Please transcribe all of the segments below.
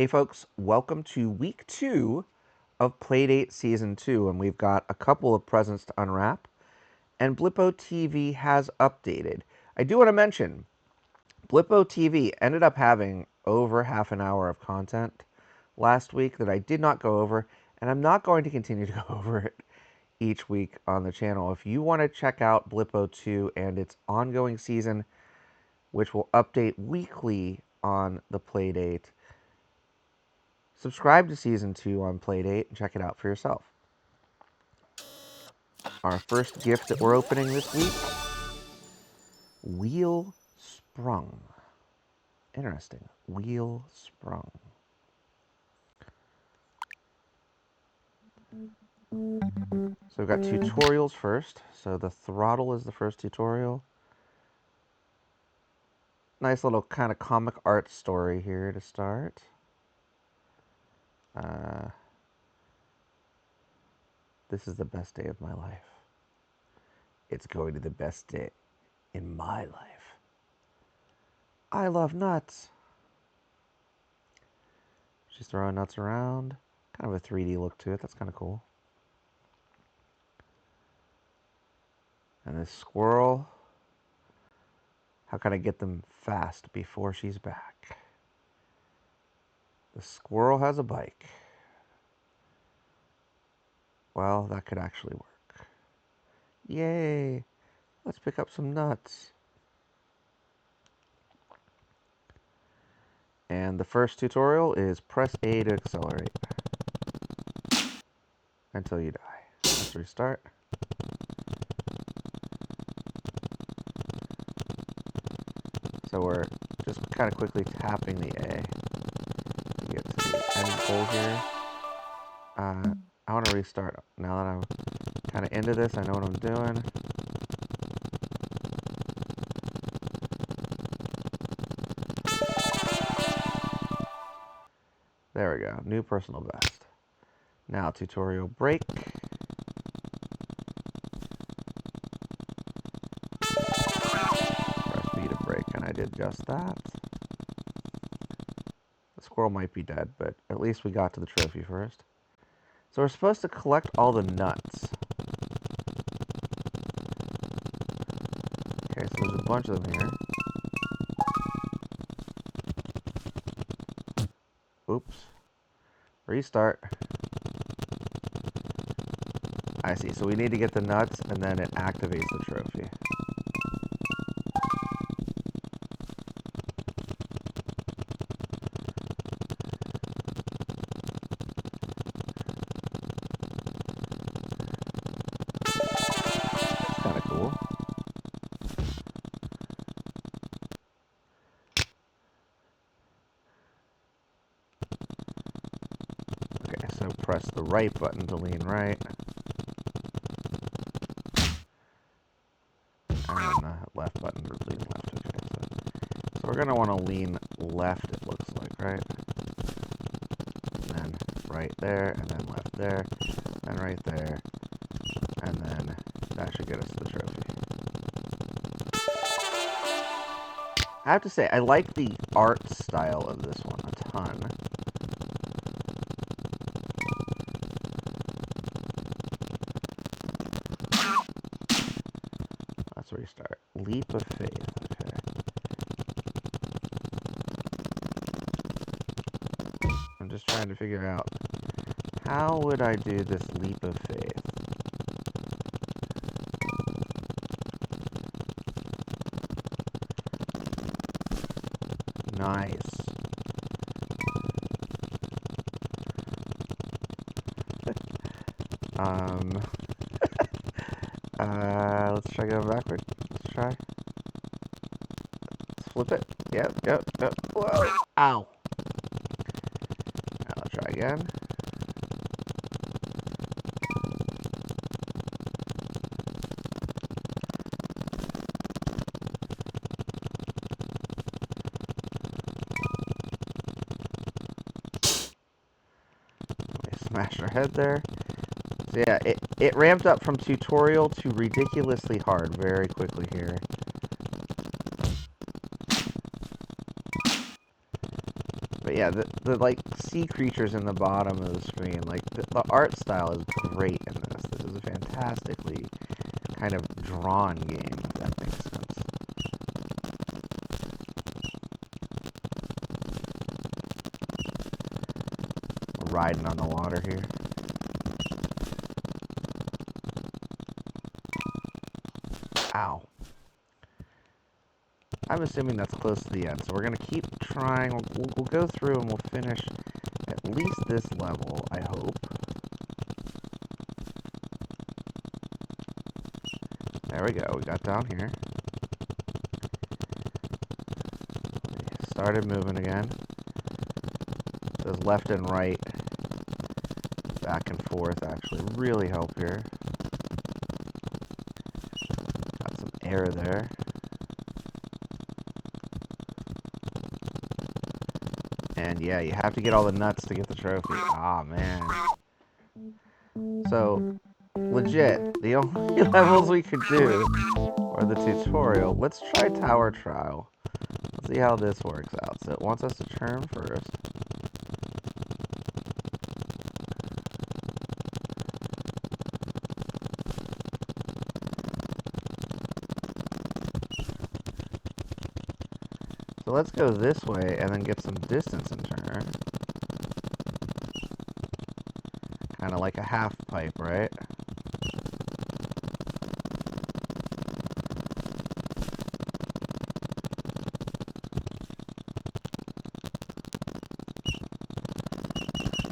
Hey folks, welcome to week 2 of Playdate Season 2, and we've got a couple of presents to unwrap, and Blippo TV has updated. I do want to mention, Blippo TV ended up having over half an hour of content last week that I did not go over, and I'm not going to continue to go over it each week on the channel. If you want to check out Blippo 2 and its ongoing season, which will update weekly on the Playdate, subscribe to Season 2 on Playdate and check it out for yourself. Our first gift that we're opening this week, Wheelsprung. Interesting. Wheelsprung. So we've got tutorials first. So the throttle is the first tutorial. Nice little kind of comic art story here to start. This is the best day of my life. It's going to be the best day in my life. I love nuts. She's throwing nuts around. Kind of a 3D look to it. That's kind of cool. And this squirrel. How can I get them fast before she's back? The squirrel has a bike. Well, that could actually work. Yay! Let's pick up some nuts. And the first tutorial is press A to accelerate. Until you die. Let's restart. So we're just kind of quickly tapping the A to get to the end goal here. I want to restart. Now that I'm kind of into this, I know what I'm doing. There we go. New personal best. Now tutorial break. Press B to break, and I did just that. The squirrel might be dead, but at least we got to the trophy first. So we're supposed to collect all the nuts. Okay, so there's a bunch of them here. Oops. Restart. I see. So we need to get the nuts, and then it activates the trophy. That's kind of cool. Okay, so press the right button to lean right. And the left button to lean left. Okay, so we're going to want to lean left, it looks like, right? And then right there, and then left there, and right there, and then that should get us the trophy. I have to say, I like the art style of this one a ton. Let's restart. Leap of faith. Okay. I'm just trying to figure out, how would I do this leap of faith? Nice. Let's try going backward. Let's try. Let's flip it. Yep. Whoa. Ow. Now let's try again. Smashed our head there. So yeah, it ramped up from tutorial to ridiculously hard very quickly here. But Yeah, the like sea creatures in the bottom of the screen, like the art style is great in this. This is a fantastically kind of drawn game, if that makes sense. We're riding on the water here. Ow. I'm assuming that's close to the end, so we're going to keep trying. We'll go through and we'll finish at least this level, I hope. There we go. We got down here. We started moving again. Those left and right, back and forth, actually really help here. Got some air there. And yeah, you have to get all the nuts to get the trophy. Ah, man. So, legit, the only levels we could do are the tutorial. Let's try Tower Trial. Let's see how this works out. So it wants us to turn first. So let's go this way and then get some distance and turn. Kind of like a half pipe, right?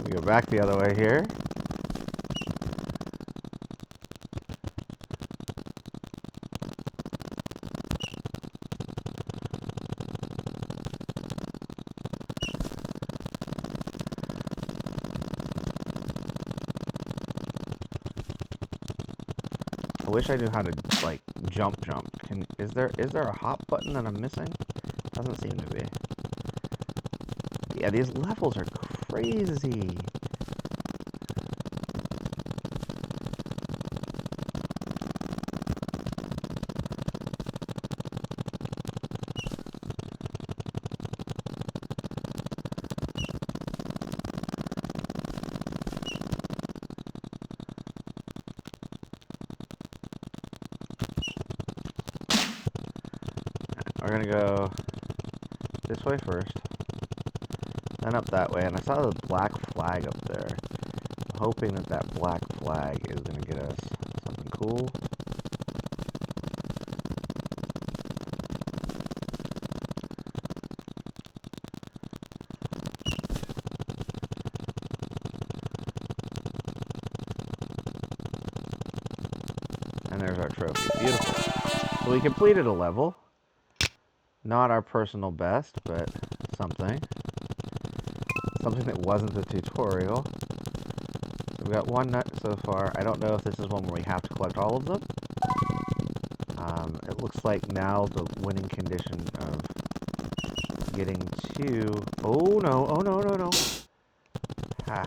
We go back the other way here. I wish I knew how to, like, jump. Is there a hop button that I'm missing? Doesn't seem to be. Yeah, these levels are crazy. We're gonna go this way first, then up that way, and I saw the black flag up there. I'm hoping that that black flag is gonna get us something cool. And there's our trophy. Beautiful. So we completed a level. Not our personal best, but something. Something that wasn't the tutorial. So we got one nut so far. I don't know if this is one where we have to collect all of them. It looks like now the winning condition of getting to... Oh no. Ah.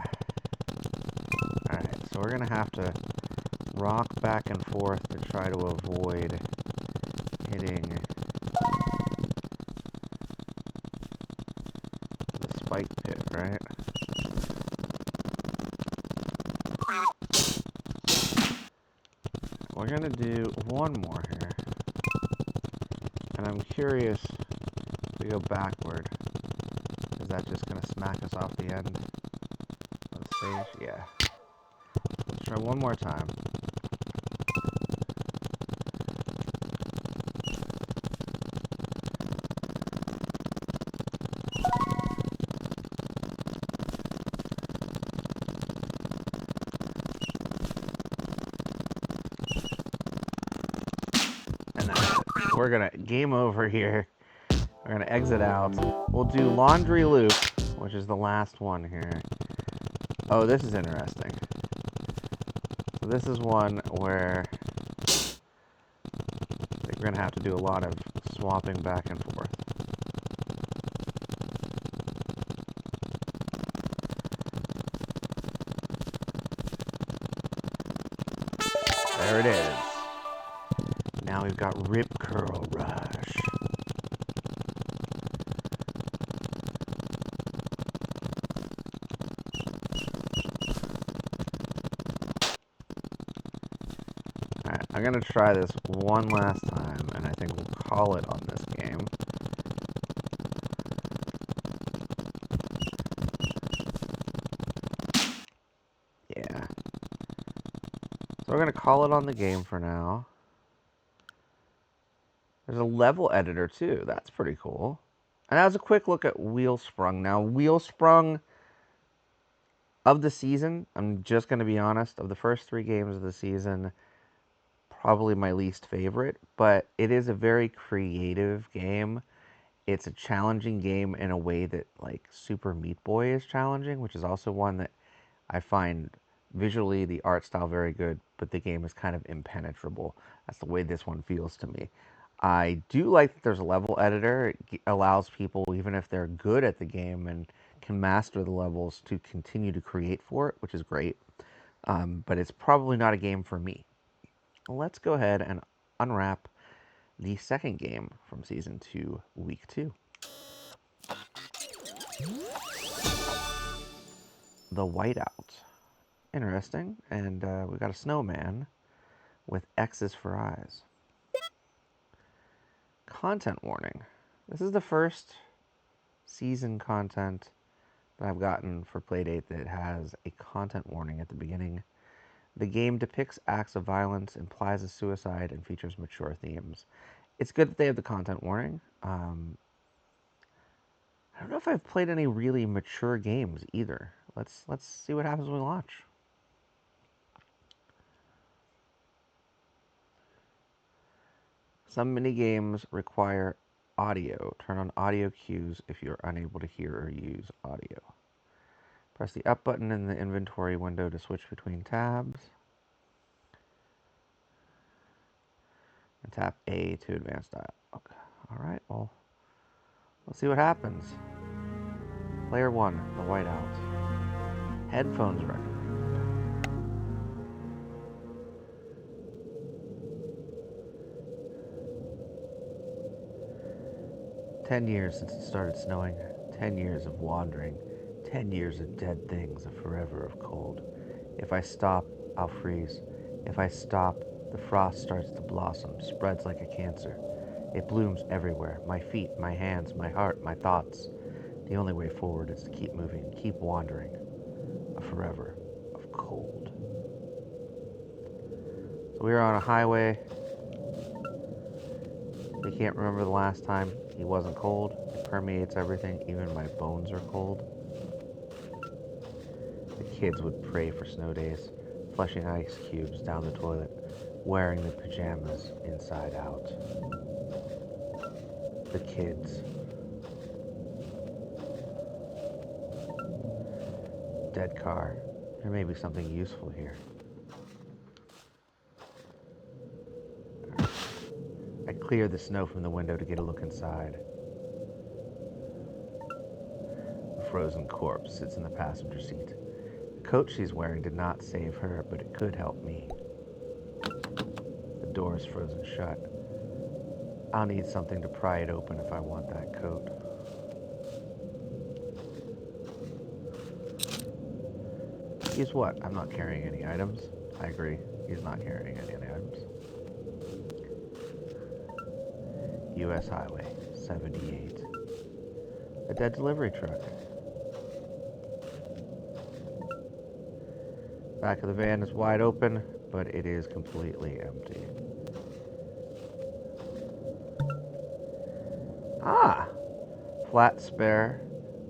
Alright, so we're going to have to rock back and forth to try to avoid hitting the spike pit, right? We're gonna do one more here. And I'm curious if we go backward. Is that just gonna smack us off the end of the stage? Yeah. Let's try one more time. We're gonna game over here. We're gonna exit out. We'll do laundry loop, which is the last one here. Oh, this is interesting. So this is one where I think we're gonna have to do a lot of swapping back and forth. There it is. Now we've got Rip Curl Rush. I'm going to try this one last time, and I think we'll call it on this game. Yeah. So we're going to call it on the game for now. There's a level editor, too. That's pretty cool. And that was a quick look at Wheelsprung. Now, Wheelsprung of the season, I'm just going to be honest, of the first 3 games of the season, probably my least favorite, but it is a very creative game. It's a challenging game in a way that, like, Super Meat Boy is challenging, which is also one that I find visually the art style very good, but the game is kind of impenetrable. That's the way this one feels to me. I do like that there's a level editor. It allows people, even if they're good at the game and can master the levels, to continue to create for it, which is great. But it's probably not a game for me. Let's go ahead and unwrap the second game from Season 2, Week 2. The Whiteout. Interesting. And we got a snowman with X's for eyes. Content warning. This is the first season content that I've gotten for Playdate that has a content warning at the beginning. The game depicts acts of violence, implies a suicide, and features mature themes. It's good that they have the content warning. I don't know if I've played any really mature games either. Let's see what happens when we launch. Some mini games require audio. Turn on audio cues if you're unable to hear or use audio. Press the up button in the inventory window to switch between tabs. And tap A to advance dialogue. Alright, well, let's see what happens. Player 1, the Whiteout. Headphones recommended. 10 years since it started snowing. 10 years of wandering. 10 years of dead things, a forever of cold. If I stop, I'll freeze. If I stop, the frost starts to blossom, spreads like a cancer. It blooms everywhere. My feet, my hands, my heart, my thoughts. The only way forward is to keep moving, keep wandering. A forever of cold. So we were on a highway. He can't remember the last time he wasn't cold. It permeates everything. Even my bones are cold. The kids would pray for snow days, flushing ice cubes down the toilet, wearing the pajamas inside out. The kids. Dead car. There may be something useful here. I clear the snow from the window to get a look inside. A frozen corpse sits in the passenger seat. The coat she's wearing did not save her, but it could help me. The door is frozen shut. I'll need something to pry it open if I want that coat. He's what? I'm not carrying any items. I agree. He's not carrying any items. U.S. Highway 78. A dead delivery truck. Back of the van is wide open, but it is completely empty. Ah! Flat spare,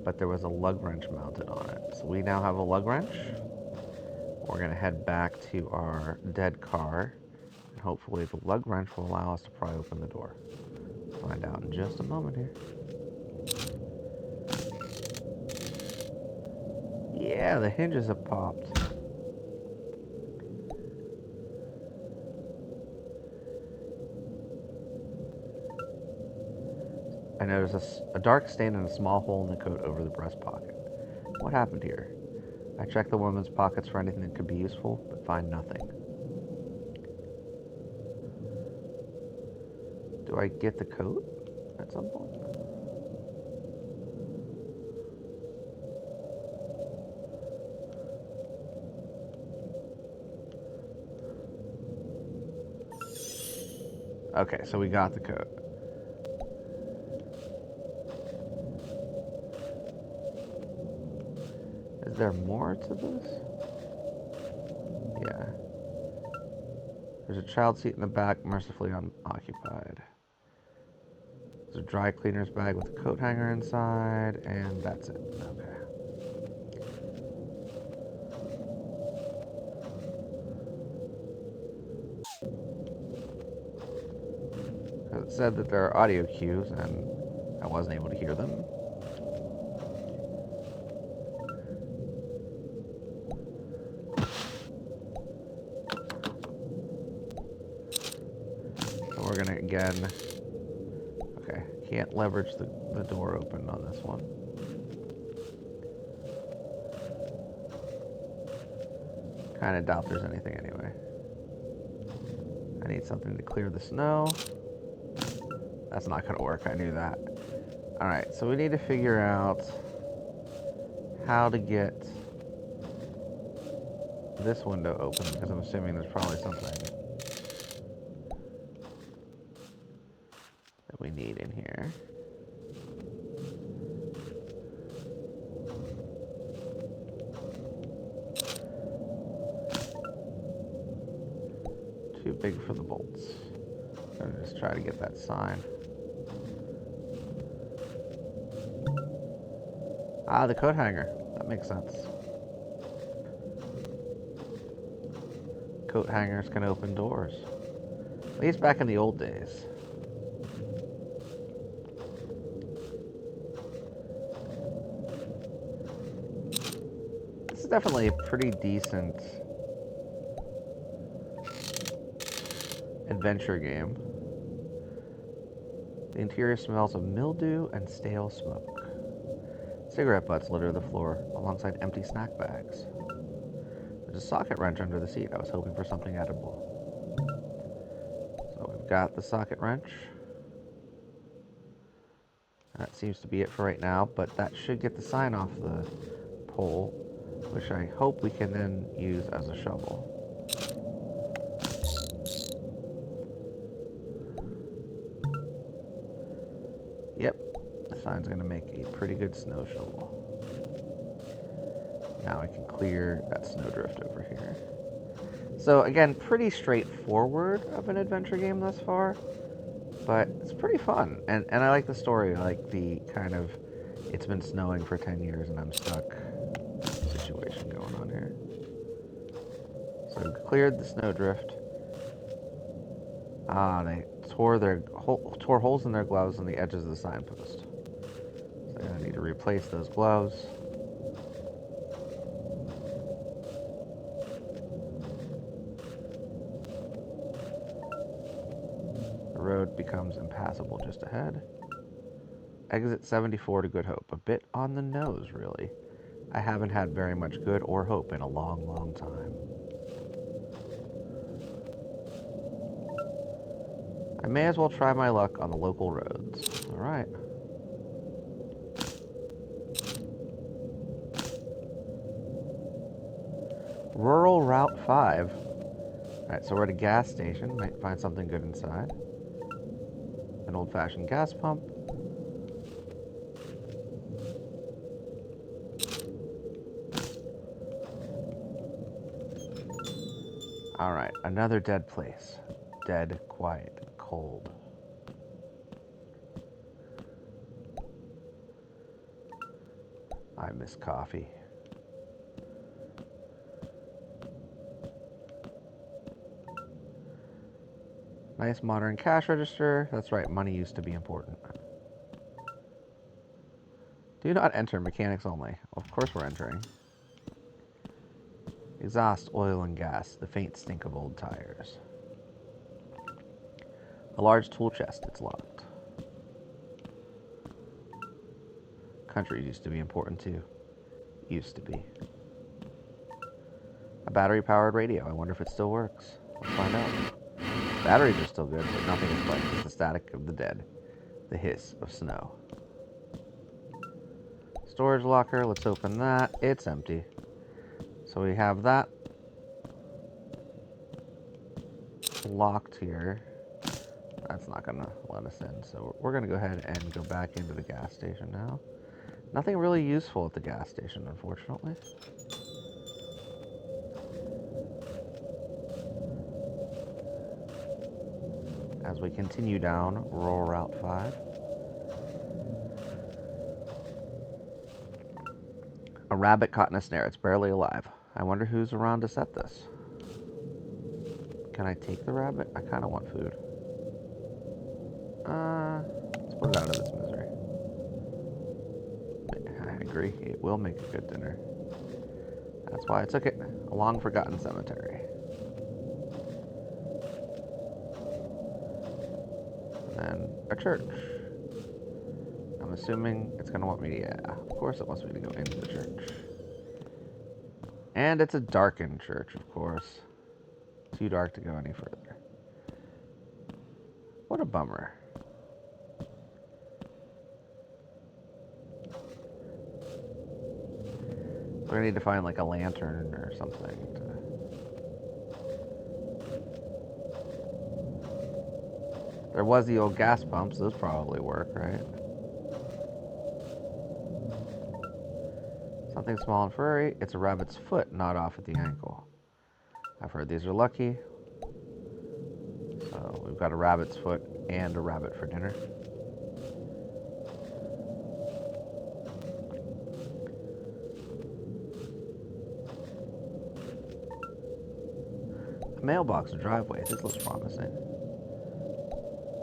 but there was a lug wrench mounted on it. So we now have a lug wrench. We're going to head back to our dead car, and hopefully the lug wrench will allow us to pry open the door. We'll find out in just a moment here. Yeah, the hinges have popped. I notice a dark stain and a small hole in the coat over the breast pocket. What happened here? I checked the woman's pockets for anything that could be useful, but find nothing. Do I get the coat at some point? Okay, so we got the code. Is there more to this? Yeah. There's a child seat in the back, mercifully unoccupied. There's a dry cleaner's bag with a coat hanger inside, and that's it. Okay. It said that there are audio cues, and I wasn't able to hear them. So we're gonna again. Okay, can't leverage the door open on this one. Kind of doubt there's anything anyway. I need something to clear the snow. That's not gonna work, I knew that. Alright, so we need to figure out how to get this window open, because I'm assuming there's probably something that we need in here. Too big for the bolts. I'm gonna just try to get that sign. Ah, the coat hanger. That makes sense. Coat hangers can open doors. At least back in the old days. This is definitely a pretty decent adventure game. The interior smells of mildew and stale smoke. Cigarette butts litter the floor alongside empty snack bags. There's a socket wrench under the seat. I was hoping for something edible. So we've got the socket wrench. That seems to be it for right now, but that should get the sign off the pole, which I hope we can then use as a shovel. Yep, the sign's going to make a pretty good snow shovel. Now I can clear that snowdrift over here. So again, pretty straightforward of an adventure game thus far, but it's pretty fun. And I like the story. I like the kind of, it's been snowing for 10 years and I'm stuck situation going on here. So cleared the snowdrift. Ah, they tore holes in their gloves on the edges of the signpost. So they're gonna need to replace those gloves. The road becomes impassable just ahead. Exit 74 to Good Hope. A bit on the nose, really. I haven't had very much good or hope in a long, long time. I may as well try my luck on the local roads. All right. Rural Route 5. All right, so we're at a gas station. Might find something good inside. An old-fashioned gas pump. All right, another dead place. Dead, quiet, cold. I miss coffee. Nice modern cash register. That's right, money used to be important. Do not enter, mechanics only. Of course we're entering. Exhaust, oil, and gas. The faint stink of old tires. A large tool chest. It's locked. Countries used to be important too. Used to be. A battery-powered radio. I wonder if it still works. Let's find out. Batteries are still good, but nothing is quite. It's the static of the dead. The hiss of snow. Storage locker. Let's open that. It's empty. So we have that locked here. That's not going to let us in. So we're going to go ahead and go back into the gas station now. Nothing really useful at the gas station, unfortunately. As we continue down rural Route 5. A rabbit caught in a snare. It's barely alive. I wonder who's around to set this. Can I take the rabbit? I kind of want food. Let's put it out of its misery. I agree. It will make a good dinner. That's why I took it. A long forgotten cemetery. And then a church. I'm assuming it's going to want me to... Yeah, of course it wants me to go into the church. And it's a darkened church, of course. Too dark to go any further. What a bummer. We're going to need to find like a lantern or something to... There was the old gas pumps. Those probably work, right? Something small and furry. It's a rabbit's foot, not off at the ankle. I've heard these are lucky. So we've got a rabbit's foot and a rabbit for dinner. A mailbox, a driveway. This looks promising.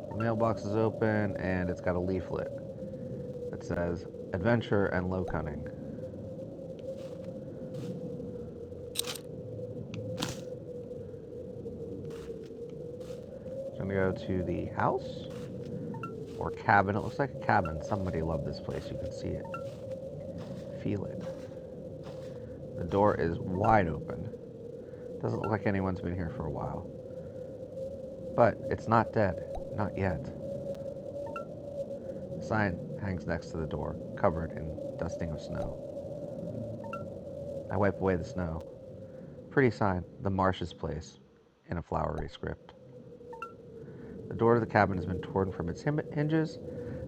The mailbox is open and it's got a leaflet that says adventure and low cunning. I'm gonna go to the house or cabin. It looks like a cabin. Somebody loved this place. You can see it. Feel it. The door is wide open. Doesn't look like anyone's been here for a while. But it's not dead. Not yet. The sign hangs next to the door, covered in dusting of snow. I wipe away the snow. Pretty sign, the Marsh's place, in a flowery script. The door to the cabin has been torn from its hinges.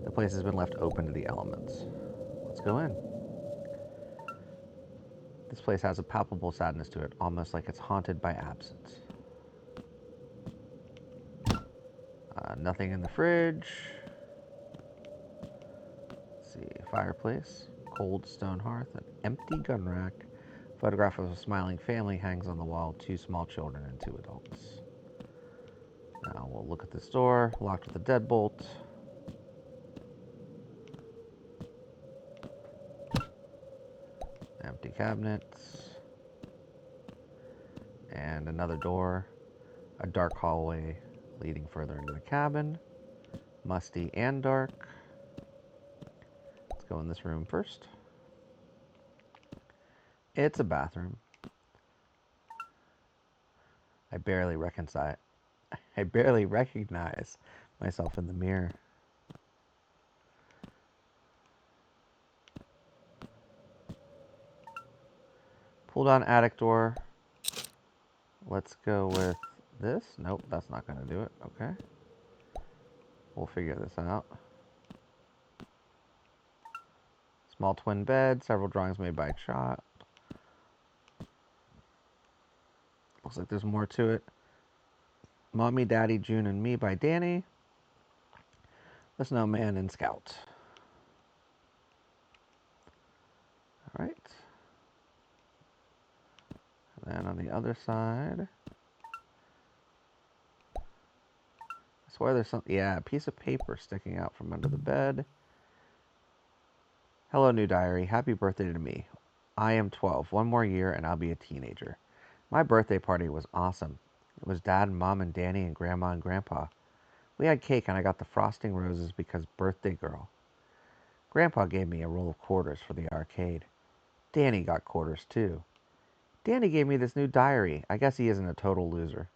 The place has been left open to the elements. Let's go in. This place has a palpable sadness to it, almost like it's haunted by absence. Nothing in the fridge. Let's see, fireplace, cold stone hearth, an empty gun rack. Photograph of a smiling family hangs on the wall, 2 small children and 2 adults. Now we'll look at this door, locked with a deadbolt. Empty cabinets. And another door, a dark hallway leading further into the cabin. Musty and dark. Let's go in this room first. It's a bathroom. I barely recognize myself in the mirror. Pull down attic door. Let's go with this. Nope, that's not going to do it. Okay. We'll figure this out. Small twin bed, several drawings made by a child. Looks like there's more to it. Mommy, Daddy, June, and Me by Danny. The Snowman and Scout. All right. And then on the other side, I swear there's something, yeah, a piece of paper sticking out from under the bed. Hello, new diary. Happy birthday to me. I am 12. One more year and I'll be a teenager. My birthday party was awesome. It was Dad and Mom and Danny and Grandma and Grandpa. We had cake and I got the frosting roses because birthday girl. Grandpa gave me a roll of quarters for the arcade. Danny got quarters too. Danny gave me this new diary. I guess he isn't a total loser.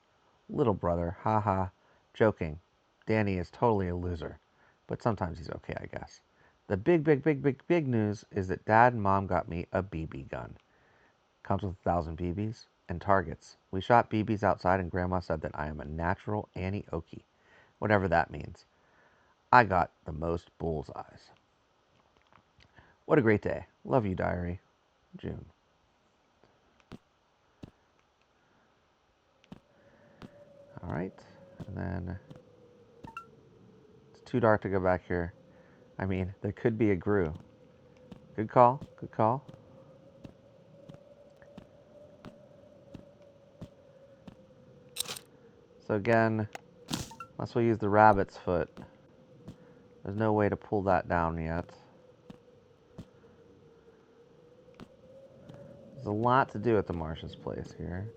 Little brother, haha. Joking. Danny is totally a loser. But sometimes he's okay, I guess. The big news is that Dad and Mom got me a BB gun. Comes with 1,000 BBs and targets. We shot BBs outside and Grandma said that I am a natural Annie Okie. whatever that means. I got the most bullseyes. What a great day. Love you, diary. June. All right, and then it's too dark to go back here. I mean, there could be a Gru. Good call, good call. So again, unless we use the rabbit's foot, there's no way to pull that down yet. There's a lot to do at the Marsh's place here.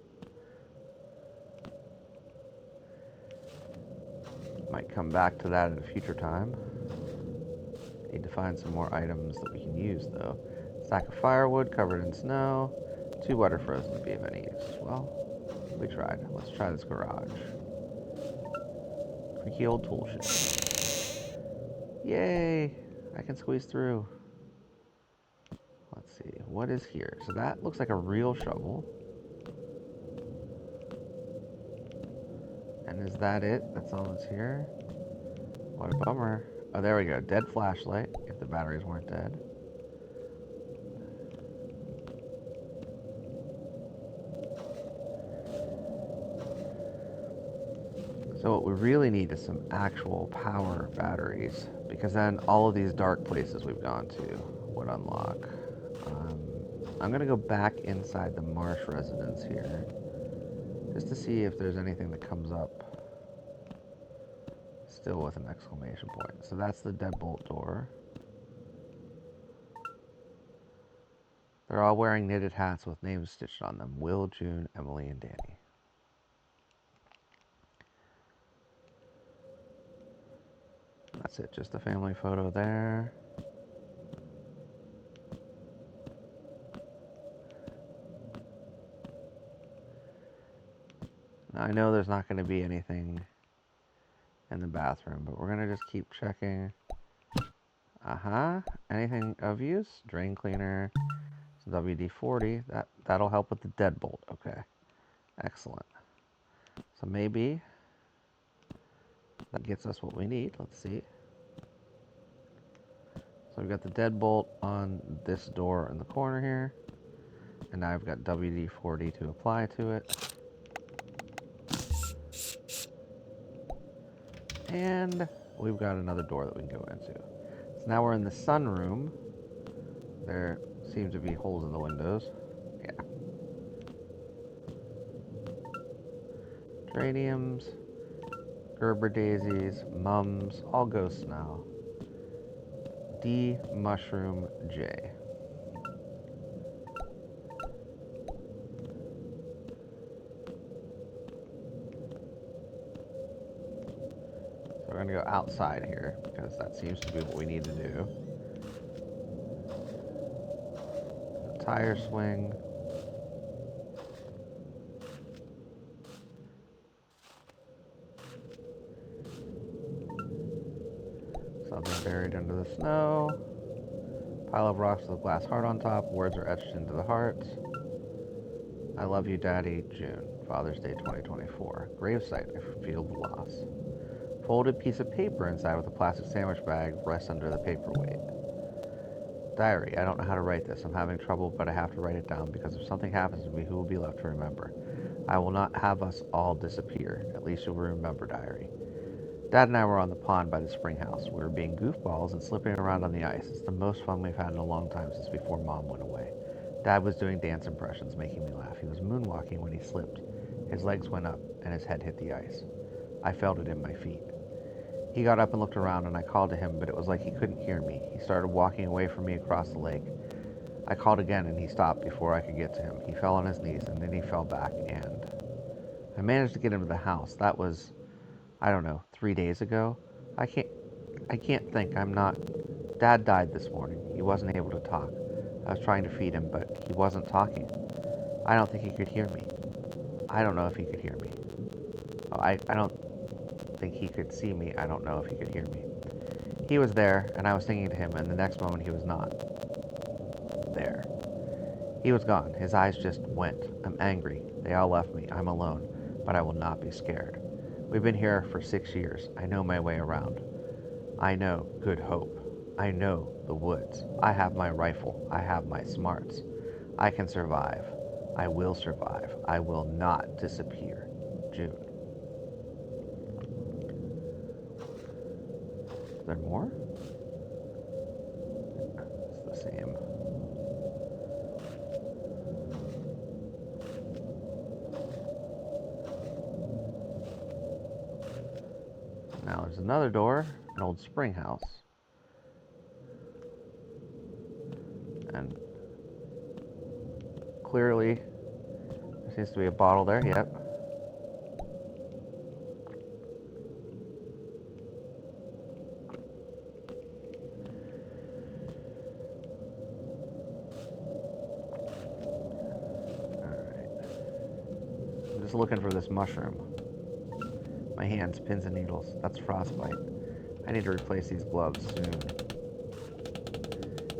Might come back to that at a future time. Need to find some more items that we can use, though. Stack of firewood covered in snow. 2 butter frozen to be of any use. Well, we tried. Let's try this garage. Creaky old tool shed. Yay! I can squeeze through. Let's see. What is here? So that looks like a real shovel. And is that it? That's all that's here? What a bummer. Oh, there we go. Dead flashlight, if the batteries weren't dead. So what we really need is some actual power batteries, because then all of these dark places we've gone to would unlock. I'm going to go back inside the Marsh residence here, just to see if there's anything that comes up still with an exclamation point. So that's the deadbolt door. They're all wearing knitted hats with names stitched on them. Will, June, Emily, and Danny. That's it, just a family photo there. Now, I know there's not going to be anything in the bathroom, but we're going to just keep checking. Anything of use? Drain cleaner, some WD-40. That'll help with the deadbolt. Okay, excellent. So maybe that gets us what we need. Let's see. So we've got the deadbolt on this door in the corner here, and now I've got WD-40 to apply to it. And we've got another door that we can go into. So now we're in the sunroom. There seem to be holes in the windows. Yeah. Geraniums, Gerber daisies, mums, all ghosts now. D, mushroom, J. So we're going to go outside here, because that seems to be what we need to do. The tire swing. Something buried under the snow. Pile of rocks with a glass heart on top. Words are etched into the heart. I love you, Daddy, June. Father's Day 2024. Gravesite, I feel the loss. Folded piece of paper inside with a plastic sandwich bag rests under the paperweight. Diary, I don't know how to write this. I'm having trouble, but I have to write it down because if something happens to me, who will be left to remember? I will not have us all disappear. At least you'll remember, Diary. Dad and I were on the pond by the spring house. We were being goofballs and slipping around on the ice. It's the most fun we've had in a long time since before Mom went away. Dad was doing dance impressions, making me laugh. He was moonwalking when he slipped. His legs went up, and his head hit the ice. I felt it in my feet. He got up and looked around, and I called to him, but it was like he couldn't hear me. He started walking away from me across the lake. I called again, and he stopped before I could get to him. He fell on his knees, and then he fell back, and I managed to get him to the house. That was, I don't know, 3 days ago. I can't think. I'm not. Dad died this morning. He wasn't able to talk. I was trying to feed him, but he wasn't talking. I don't think he could hear me. I don't know if he could hear me. Oh, I don't think he could see me. I don't know if he could hear me. He was there, and I was singing to him, and the next moment he was not there. He was gone. His eyes just went. I'm angry. They all left me. I'm alone, but I will not be scared. We've been here for 6 years. I know my way around. I know Good Hope. I know the woods. I have my rifle. I have my smarts. I can survive. I will survive. I will not disappear. June. Is there more? It's the same. Now there's another door, an old spring house. And clearly, there seems to be a bottle there. Yep. Alright. I'm just looking for this mushroom. My hands, pins and needles. That's frostbite. I need to replace these gloves soon.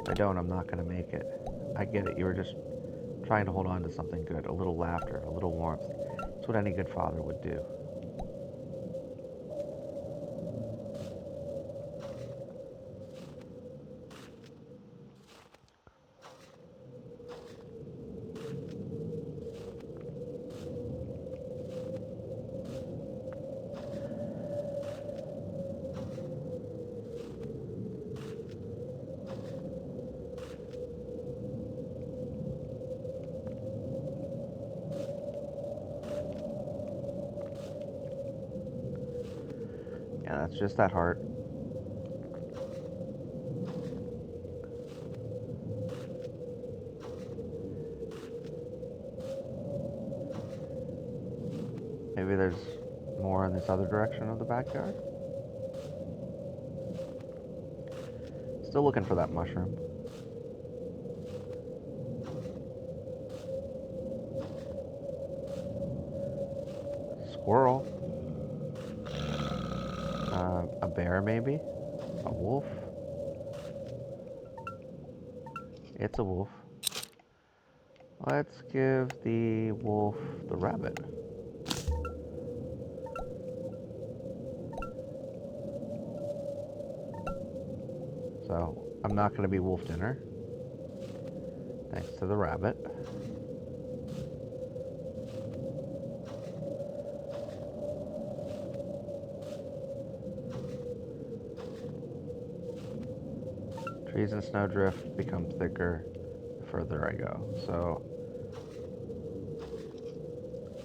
If I don't, I'm not going to make it. I get it. You were just trying to hold on to something good. A little laughter, a little warmth. That's what any good father would do. Yeah, that's just that heart. Maybe there's more in this other direction of the backyard. Still looking for that mushroom. Squirrel. A bear, maybe? A wolf? It's a wolf. Let's give the wolf the rabbit. So, I'm not going to be wolf dinner. Thanks to the rabbit. Trees and snowdrift become thicker the further I go. So,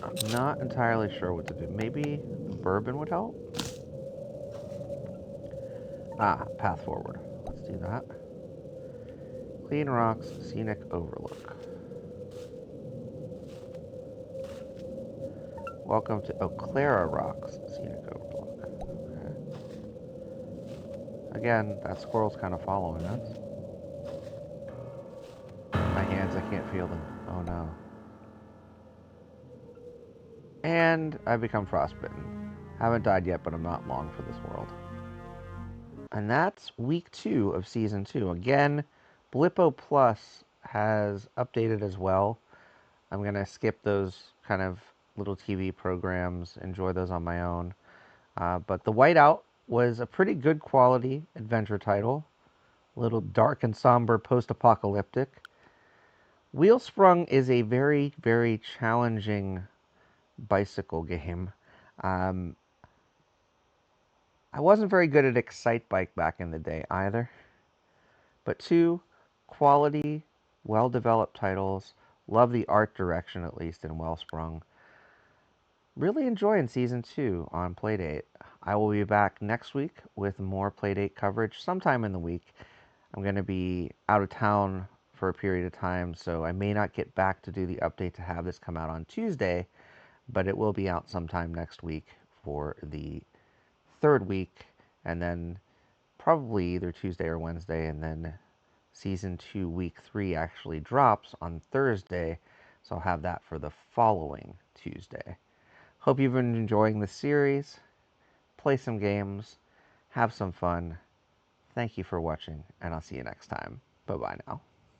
I'm not entirely sure what to do. Maybe bourbon would help? Ah, path forward. Let's do that. Clean rocks, scenic overlook. Welcome to Eau Clara Rocks, scenic overlook. Okay. Again, that squirrel's kind of following us. My hands, I can't feel them. Oh no. And I've become frostbitten. Haven't died yet, but I'm not long for this world. And that's week 2 of season 2. Again, Blippo Plus has updated as well. I'm going to skip those kind of little TV programs, enjoy those on my own. But The Whiteout was a pretty good quality adventure title. A little dark and somber post-apocalyptic. Wheelsprung is a very, very challenging bicycle game. Um, I wasn't very good at Excite Bike back in the day either. But 2 quality, well-developed titles. Love the art direction, at least, in Wellsprung. Really enjoying Season 2 on Playdate. I will be back next week with more Playdate coverage sometime in the week. I'm going to be out of town for a period of time, so I may not get back to do the update to have this come out on Tuesday, but it will be out sometime next week for the 3rd week, and then probably either Tuesday or Wednesday, and then Season 2, Week 3 actually drops on Thursday, so I'll have that for the following Tuesday. Hope you've been enjoying the series. Play some games. Have some fun. Thank you for watching, and I'll see you next time. Bye-bye now.